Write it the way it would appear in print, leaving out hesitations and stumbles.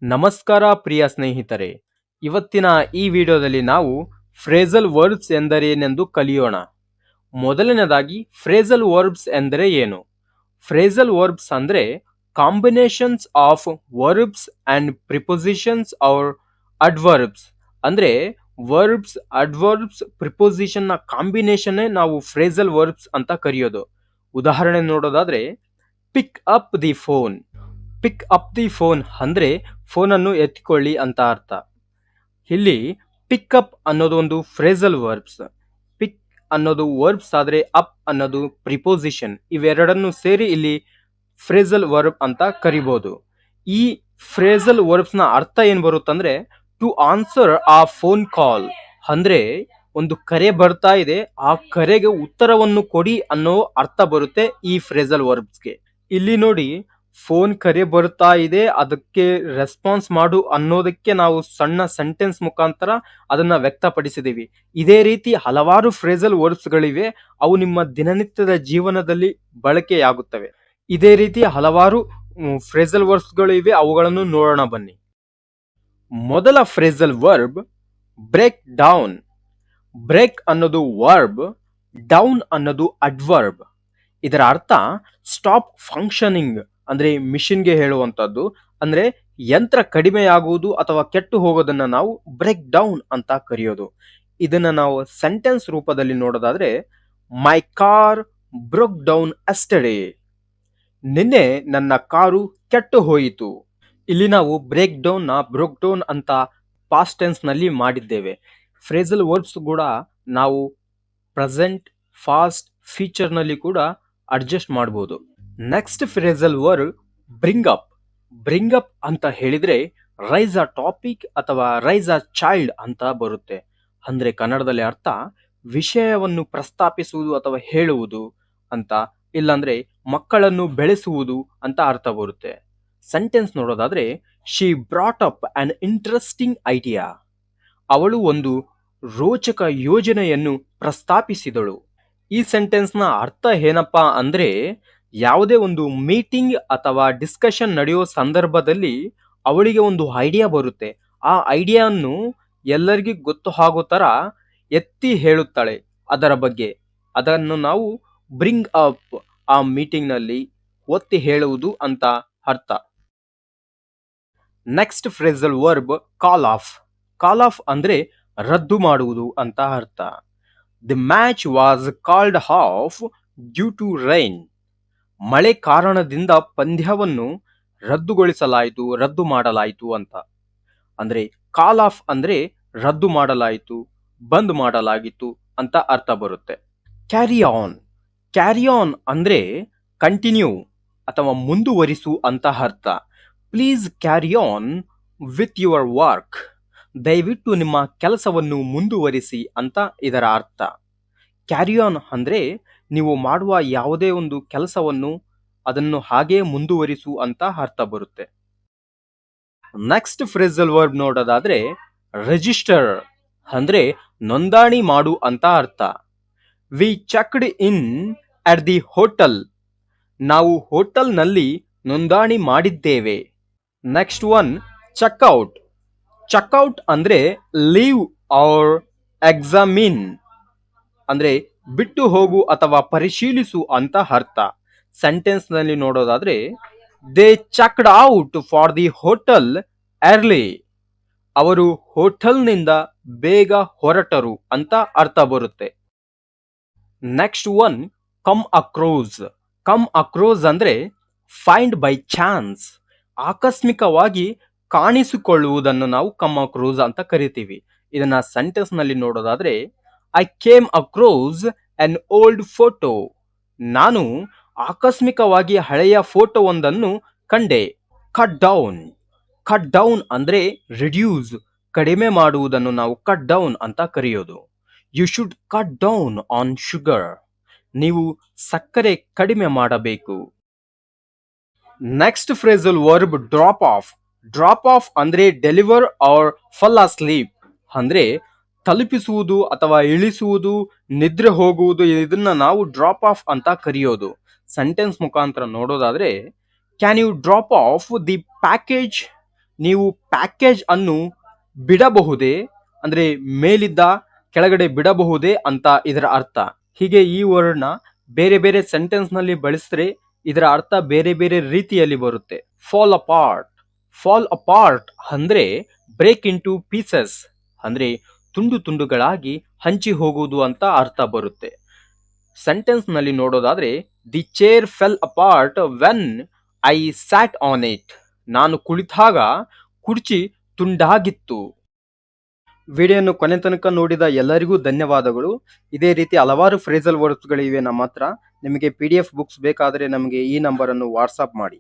ನಮಸ್ಕಾರ ಪ್ರಿಯ ಸ್ನೇಹಿತರೆ. ಇವತ್ತಿನ ಈ ವಿಡಿಯೋದಲ್ಲಿ ನಾವು ಫ್ರೇಸಲ್ ವರ್ಬ್ಸ್ ಎಂದರೇನೆಂದು ಕಲಿಯೋಣ. ಮೊದಲನೇದಾಗಿ ಫ್ರೇಸಲ್ ವರ್ಬ್ಸ್ ಎಂದರೆ ಏನು? ಫ್ರೇಸಲ್ ವರ್ಬ್ಸ್ ಅಂದ್ರೆ combinations of verbs and prepositions or adverbs. ಅಂದ್ರೆ ವರ್ಬ್ಸ್, ಅಡ್ವರ್ಬ್ಸ್, ಪ್ರಿಪೊಸಿಷನ್ ನ ಕಾಂಬಿನೇಷನ್ ನಾವು ಫ್ರೇಸಲ್ ವರ್ಬ್ಸ್ ಅಂತ ಕರೆಯೋದು. ಉದಾಹರಣೆ ನೋಡೋದಾದ್ರೆ pick up the phone. Pick up the phone ಅಂದ್ರೆ ಫೋನನ್ನು ಎತ್ತಿಕೊಳ್ಳಿ ಅಂತ ಅರ್ಥ. ಇಲ್ಲಿ ಪಿಕ್ ಅಪ್ ಅನ್ನೋದು ಒಂದು ಫ್ರೇಸಲ್ ವರ್ಬ್ಸ್. ಪಿಕ್ ಅನ್ನೋದು ವರ್ಬ್ಸ್ ಆದ್ರೆ ಅಪ್ ಅನ್ನೋದು ಪ್ರಿಪೋಸಿಷನ್. ಇವೆರಡನ್ನು ಸೇರಿ ಇಲ್ಲಿ ಫ್ರೇಸಲ್ ವರ್ಬ್ ಅಂತ ಕರಿಬಹುದು. ಈ ಫ್ರೇಸಲ್ ವರ್ಬ್ಸ್ ನ ಅರ್ಥ ಏನ್ ಬರುತ್ತಂದ್ರೆ ಟು ಆನ್ಸರ್ ಆ ಫೋನ್ ಕಾಲ್. ಅಂದ್ರೆ ಒಂದು ಕರೆ ಬರ್ತಾ ಇದೆ, ಆ ಕರೆಗೆ ಉತ್ತರವನ್ನು ಕೊಡಿ ಅನ್ನೋ ಅರ್ಥ ಬರುತ್ತೆ ಈ ಫ್ರೇಸಲ್ ವರ್ಬ್ಸ್ಗೆ. ಇಲ್ಲಿ ನೋಡಿ, ಫೋನ್ ಕರೆ ಬರ್ತಾ ಇದೆ, ಅದಕ್ಕೆ ರೆಸ್ಪಾನ್ಸ್ ಮಾಡು ಅನ್ನೋದಕ್ಕೆ ನಾವು ಸಣ್ಣ ಸೆಂಟೆನ್ಸ್ ಮುಖಾಂತರ ಅದನ್ನ ವ್ಯಕ್ತಪಡಿಸಿದೀವಿ. ಇದೇ ರೀತಿ ಹಲವಾರು ಫ್ರೇಸಲ್ ವರ್ಬ್ಸ್ ಗಳಿವೆ, ಅವು ನಿಮ್ಮ ದಿನನಿತ್ಯದ ಜೀವನದಲ್ಲಿ ಬಳಕೆಯಾಗುತ್ತವೆ. ಇದೇ ರೀತಿ ಹಲವಾರು ಫ್ರೇಸಲ್ ವರ್ಬ್ಸ್ ಗಳಿವೆ, ಅವುಗಳನ್ನು ನೋಡೋಣ ಬನ್ನಿ. ಮೊದಲ phrasal verb break down. Break ಅನ್ನೋದು ವರ್ಬ್, ಡೌನ್ ಅನ್ನೋದು ಅಡ್ವರ್ಬ್. ಇದರ ಅರ್ಥ ಸ್ಟಾಪ್ ಫಂಕ್ಷನಿಂಗ್, ಅಂದ್ರೆ ಮಿಷಿನ್ಗೆ ಹೇಳುವಂತದ್ದು. ಅಂದ್ರೆ ಯಂತ್ರ ಕಡಿಮೆಯಾಗುವುದು ಅಥವಾ ಕೆಟ್ಟು ಹೋಗೋದನ್ನ ನಾವು ಬ್ರೇಕ್ ಡೌನ್ ಅಂತ ಕರೆಯೋದು. ಇದನ್ನ ನಾವು ಸೆಂಟೆನ್ಸ್ ರೂಪದಲ್ಲಿ ನೋಡೋದಾದ್ರೆ my car broke down yesterday. ನಿನ್ನೆ ನನ್ನ ಕಾರು ಕೆಟ್ಟು ಹೋಯಿತು. ಇಲ್ಲಿ ನಾವು ಬ್ರೇಕ್ ಡೌನ್ ನ ಬ್ರೋಕ್ ಡೌನ್ ಅಂತ ಪಾಸ್ಟ್ ಟೆನ್ಸ್ ನಲ್ಲಿ ಮಾಡಿದ್ದೇವೆ. ಫ್ರೇಸಲ್ ವರ್ಬ್ಸ್ ಕೂಡ ನಾವು ಪ್ರೆಸೆಂಟ್, ಫಾಸ್ಟ್, ಫ್ಯೂಚರ್ ನಲ್ಲಿ ಕೂಡ ಅಡ್ಜಸ್ಟ್ ಮಾಡಬಹುದು. Next phrasal word bring up. Bring up ಅಂತ ಹೇಳಿದ್ರೆ ರೈಸ್ ಅ ಟಾಪಿಕ್ ಅಥವಾ ರೈಸ್ ಅ ಚೈಲ್ಡ್ ಅಂತ ಬರುತ್ತೆ. ಅಂದ್ರೆ ಕನ್ನಡದಲ್ಲಿ ಅರ್ಥ ವಿಷಯವನ್ನು ಪ್ರಸ್ತಾಪಿಸುವುದು ಅಥವಾ ಹೇಳುವುದು ಅಂತ, ಇಲ್ಲಾಂದ್ರೆ ಮಕ್ಕಳನ್ನು ಬೆಳೆಸುವುದು ಅಂತ ಅರ್ಥ ಬರುತ್ತೆ. ಸೆಂಟೆನ್ಸ್ ನೋಡೋದಾದ್ರೆ she brought up an interesting idea. ಅವಳು ಒಂದು ರೋಚಕ ಯೋಜನೆಯನ್ನು ಪ್ರಸ್ತಾಪಿಸಿದಳು. ಈ ಸೆಂಟೆನ್ಸ್ ನ ಅರ್ಥ ಏನಪ್ಪಾ ಅಂದ್ರೆ ಯಾವುದೇ ಒಂದು ಮೀಟಿಂಗ್ ಅಥವಾ ಡಿಸ್ಕಷನ್ ನಡೆಯೋ ಸಂದರ್ಭದಲ್ಲಿ ಅವಳಿಗೆ ಒಂದು ಐಡಿಯಾ ಬರುತ್ತೆ. ಆ ಐಡಿಯಾವನ್ನು ಎಲ್ಲರಿಗೂ ಗೊತ್ತು ಆಗೋ ತರ ಎತ್ತಿ ಹೇಳುತ್ತಾಳೆ ಅದರ ಬಗ್ಗೆ. ಅದನ್ನು ನಾವು ಬ್ರಿಂಗ್ ಅಪ್, ಆ ಮೀಟಿಂಗ್ ನಲ್ಲಿ ಒತ್ತಿ ಹೇಳುವುದು ಅಂತ ಅರ್ಥ. Next phrasal verb call off. Call off ಅಂದ್ರೆ ರದ್ದು ಮಾಡುವುದು ಅಂತ ಅರ್ಥ. The match was called off due to rain. ಮಳೆ ಕಾರಣದಿಂದ ಪಂದ್ಯವನ್ನು ರದ್ದುಗೊಳಿಸಲಾಯಿತು, ರದ್ದು ಮಾಡಲಾಯಿತು ಅಂತ. ಅಂದ್ರೆ ಕಾಲ್ ಆಫ್ ಅಂದ್ರೆ ರದ್ದು ಮಾಡಲಾಯಿತು, ಬಂದ್ ಮಾಡಲಾಗಿತ್ತು ಅಂತ ಅರ್ಥ ಬರುತ್ತೆ. Carry on. ಕ್ಯಾರಿ ಆನ್ ಅಂದ್ರೆ ಕಂಟಿನ್ಯೂ ಅಥವಾ ಮುಂದುವರಿಸು ಅಂತ ಅರ್ಥ. Please carry on with your work. ದಯವಿಟ್ಟು ನಿಮ್ಮ ಕೆಲಸವನ್ನು ಮುಂದುವರಿಸಿ ಅಂತ ಇದರ ಅರ್ಥ. ಕ್ಯಾರಿ ಆನ್ ಅಂದ್ರೆ ನೀವು ಮಾಡುವ ಯಾವುದೇ ಒಂದು ಕೆಲಸವನ್ನು ಅದನ್ನು ಹಾಗೆ ಮುಂದುವರಿಸು ಅಂತ ಅರ್ಥ ಬರುತ್ತೆ. ನೆಕ್ಸ್ಟ್ ಫ್ರೇಸಲ್ ವರ್ಬ್ ನೋಡೋದಾದ್ರೆ ರಿಜಿಸ್ಟರ್ ಅಂದ್ರೆ ನೋಂದಣಿ ಮಾಡು ಅಂತ ಅರ್ಥ. We checked in at the hotel. ನಾವು ಹೋಟೆಲ್ ನಲ್ಲಿ ನೋಂದಣಿ ಮಾಡಿದ್ದೇವೆ. Next one check out. ಚೆಕ್ಔಟ್ ಅಂದ್ರೆ ಲೀವ್ ಆರ್ ಎಕ್ಸಾಮಿನ್, ಅಂದ್ರೆ ಬಿಟ್ಟು ಹೋಗು ಅಥವಾ ಪರಿಶೀಲಿಸು ಅಂತ ಅರ್ಥ. ಸೆಂಟೆನ್ಸ್ ನಲ್ಲಿ ನೋಡೋದಾದ್ರೆ they checked out for the hotel early. ಅವರು ಹೋಟೆಲ್ನಿಂದ ಬೇಗ ಹೊರಟರು ಅಂತ ಅರ್ಥ ಬರುತ್ತೆ. Next one come across. Come across ಅಂದ್ರೆ ಫೈಂಡ್ ಬೈ ಚಾನ್ಸ್. ಆಕಸ್ಮಿಕವಾಗಿ ಕಾಣಿಸಿಕೊಳ್ಳುವುದನ್ನು ನಾವು ಕಮ್ ಅಕ್ರೋಸ್ ಅಂತ ಕರಿತೀವಿ. ಇದನ್ನ ಸೆಂಟೆನ್ಸ್ ನಲ್ಲಿ ನೋಡೋದಾದ್ರೆ I came across an old photo. ನಾನು ಆಕಸ್ಮಿಕವಾಗಿ ಹಳೆಯ ಫೋಟೋ ಒಂದನ್ನು ಕಂಡೆ. Cut down. ಕಟ್ ಡೌನ್ ಅಂದ್ರೆ ರಿಡ್ಯೂಸ್, ಕಡಿಮೆ ಮಾಡುವುದನ್ನು ನಾವು ಕಟ್ ಡೌನ್ ಅಂತ ಕರೆಯೋದು. You should cut down on sugar. ನೀವು ಸಕ್ಕರೆ ಕಡಿಮೆ ಮಾಡಬೇಕು. Next phrasal verb drop off. Drop off ಅಂದ್ರೆ ಡೆಲಿವರ್ ಆರ್ ಫಾಲ್ ಅಸ್ಲೀಪ್. ಅಂದ್ರೆ ತಲುಪಿಸುವುದು ಅಥವಾ ಇಳಿಸುವುದು, ನಿದ್ರೆ ಹೋಗುವುದು. ಇದನ್ನ ನಾವು ಡ್ರಾಪ್ ಆಫ್ ಅಂತ ಕರೆಯೋದು. ಸೆಂಟೆನ್ಸ್ ಮುಖಾಂತರ ನೋಡೋದಾದ್ರೆ can you drop off the package. ನೀವು ಪ್ಯಾಕೇಜ್ ಅನ್ನು ಬಿಡಬಹುದೇ, ಅಂದ್ರೆ ಮೇಲಿದ್ದ ಕೆಳಗಡೆ ಬಿಡಬಹುದೇ ಅಂತ ಇದರ ಅರ್ಥ. ಹೀಗೆ ಈ ವರ್ಡ್ನ ಬೇರೆ ಬೇರೆ ಸೆಂಟೆನ್ಸ್ ನಲ್ಲಿ ಬಳಸಿದ್ರೆ ಇದರ ಅರ್ಥ ಬೇರೆ ಬೇರೆ ರೀತಿಯಲ್ಲಿ ಬರುತ್ತೆ. Fall apart. ಫಾಲ್ ಅಪಾರ್ಟ್ ಅಂದ್ರೆ ಬ್ರೇಕ್ ಇನ್ ಟು ಪೀಸಸ್, ಅಂದ್ರೆ ತುಂಡು ತುಂಡುಗಳಾಗಿ ಹಂಚಿ ಹೋಗುವುದು ಅಂತ ಅರ್ಥ ಬರುತ್ತೆ. ಸೆಂಟೆನ್ಸ್ ನಲ್ಲಿ ನೋಡೋದಾದ್ರೆ, the chair fell apart when I sat on it. ನಾನು ಕುಳಿತಾಗ ಕುರ್ಚಿ ತುಂಡಾಗಿತ್ತು. ವಿಡಿಯೋನು ಕೊನೆ ತನಕ ನೋಡಿದ ಎಲ್ಲರಿಗೂ ಧನ್ಯವಾದಗಳು. ಇದೇ ರೀತಿ ಹಲವಾರು ಫ್ರೇಸಲ್ ವರ್ಡ್ಸ್ ಗಳಿವೆ ನಮ್ಮ ಹತ್ರ. ನಿಮಗೆ PDF ಬುಕ್ಸ್ ಬೇಕಾದರೆ ನಮಗೆ ಈ ನಂಬರ್ ಅನ್ನು ವಾಟ್ಸ್ಆಪ್ ಮಾಡಿ.